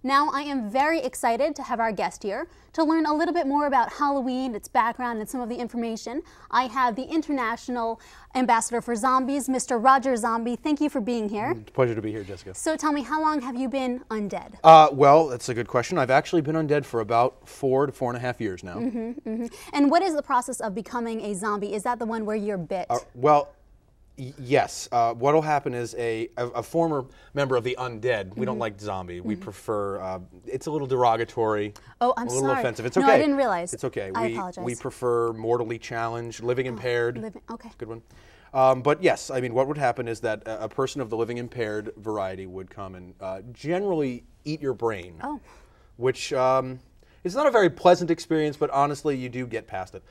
Now I am very excited to have our guest here to learn a little bit more about Halloween, its background, and some of the information. I have the International Ambassador for Zombies, Mr. Roger Zombie. Thank you for being here. It's a pleasure to be here, Jessica. So tell me, how long have you been undead? Well, that's a good question. I've actually been undead for about 4 to 4.5 years now. And what is the process of becoming a zombie? Is that the one where you're bit? Yes. What'll happen is a former member of the undead. We don't like zombie. We prefer. It's a little derogatory. Oh, I'm a little sorry. offensive. It's okay. No, I didn't realize. It's okay. I apologize. We prefer mortally challenged, living impaired. Okay. Good one. But yes, I mean, what would happen is that a person of the living impaired variety would come and generally eat your brain. Oh. Which it's not a very pleasant experience, but honestly, you do get past it.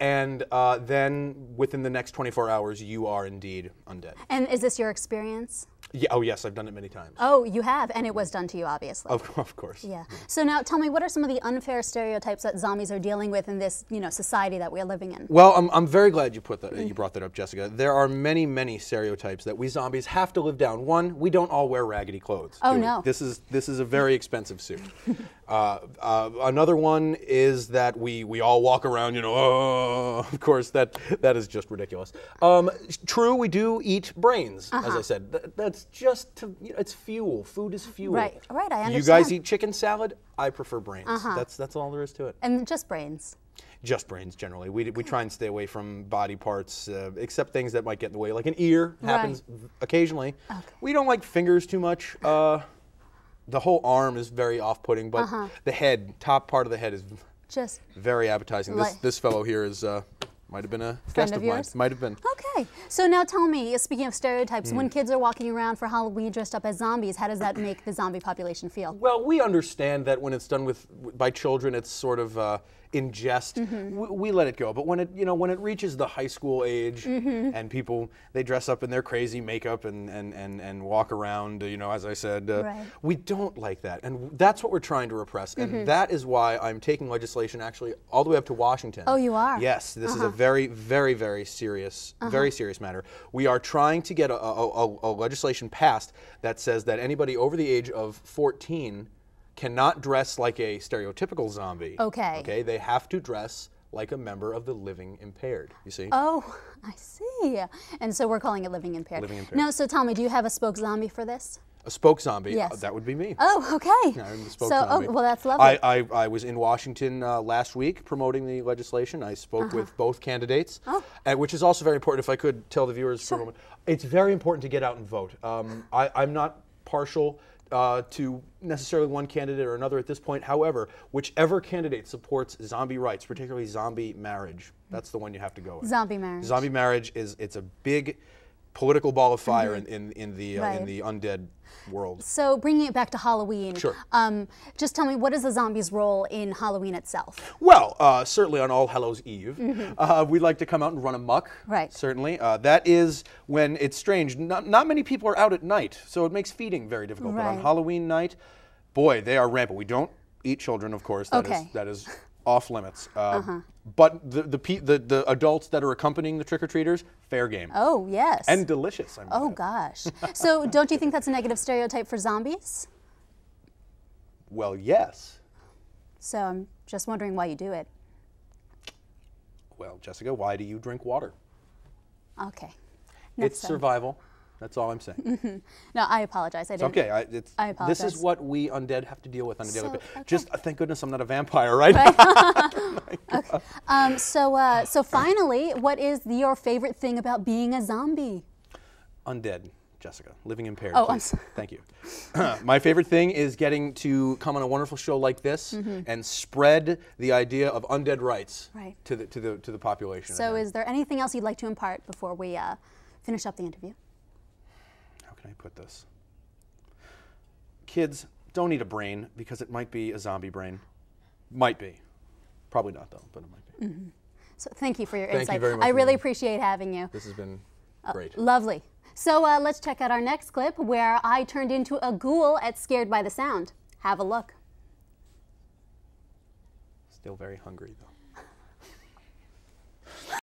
And then within the next 24 hours, you are indeed undead. And is this your experience? Yeah, oh yes, I've done it many times. Oh, you have, and it was done to you, obviously. Of course. Yeah. So now tell me, what are some of the unfair stereotypes that zombies are dealing with in this, society that we're living in? Well, I'm very glad you brought that up, Jessica. There are many, many stereotypes that we zombies have to live down. One, we don't all wear raggedy clothes. Oh, no. This is a very expensive suit. Another one is that we all walk around, oh, of course, that is just ridiculous. True, we do eat brains, as I said. That's just, it's fuel. Food is fuel. Right, I understand. You guys eat chicken salad? I prefer brains. That's all there is to it. And just brains? Just brains, generally. We try and stay away from body parts, except things that might get in the way, like an ear happens occasionally. Okay. We don't like fingers too much. The whole arm is very off-putting, but the head, top part of the head is just very appetizing. This fellow here is might have been a guest of mine. Might have been. Okay. So now tell me, speaking of stereotypes, when kids are walking around for Halloween dressed up as zombies, how does that make the zombie population feel? Well, we understand that when it's done by children, it's sort of in jest. We let it go. But when it reaches the high school age and people, they dress up in their crazy makeup and walk around, as I said, we don't like that. And that's what we're trying to repress. And that is why I'm taking legislation actually all the way up to Washington. Oh, you are? Yes. This is a very, very, very serious matter. We are trying to get a legislation passed that says that anybody over the age of 14 cannot dress like a stereotypical zombie. Okay. Okay, they have to dress like a member of the living impaired, you see? Oh, I see. And so we're calling it living impaired. Living impaired. Now, so tell me, do you have a spoke zombie for this? A spoke zombie? Yes. That would be me. Oh, okay. Yeah, I'm the spoke zombie. Oh, well, that's lovely. I was in Washington last week promoting the legislation. I spoke with both candidates, which is also very important. If I could tell the viewers for a moment. It's very important to get out and vote. I'm not partial to necessarily one candidate or another at this point. However, whichever candidate supports zombie rights, particularly zombie marriage, that's the one you have to go with. Zombie marriage. Zombie marriage it's a big political ball of fire in the undead world. So bringing it back to Halloween, sure. Just tell me, what is the zombie's role in Halloween itself? Well, certainly on All Hallows Eve, we'd like to come out and run amok. Right. Certainly. That is when it's strange. Not many people are out at night, so it makes feeding very difficult. Right. But on Halloween night, boy, they are rampant. We don't eat children, of course. That is off limits. But the adults that are accompanying the trick-or-treaters, fair game. Oh, yes. And delicious. I mean. Oh, gosh. So don't you think that's a negative stereotype for zombies? Well, yes. So I'm just wondering why you do it. Well, Jessica, why do you drink water? Okay. It's survival. That's all I'm saying. No, I apologize. I didn't. Okay. I apologize. This is what we undead have to deal with on a daily basis. Okay. Just thank goodness I'm not a vampire, right? Okay. So finally, what is your favorite thing about being a zombie? Undead, Jessica. Living impaired. Oh, please. I'm sorry. Thank you. My favorite thing is getting to come on a wonderful show like this and spread the idea of undead rights to the population. So is there anything else you'd like to impart before we finish up the interview? How can I put this? Kids, don't eat a brain because it might be a zombie brain. Might be. Probably not, though, but it might be. So thank you for your insight. Thank you very much. I really appreciate having you. This has been great. Lovely. So let's check out our next clip where I turned into a ghoul at Scared by the Sound. Have a look. Still very hungry, though.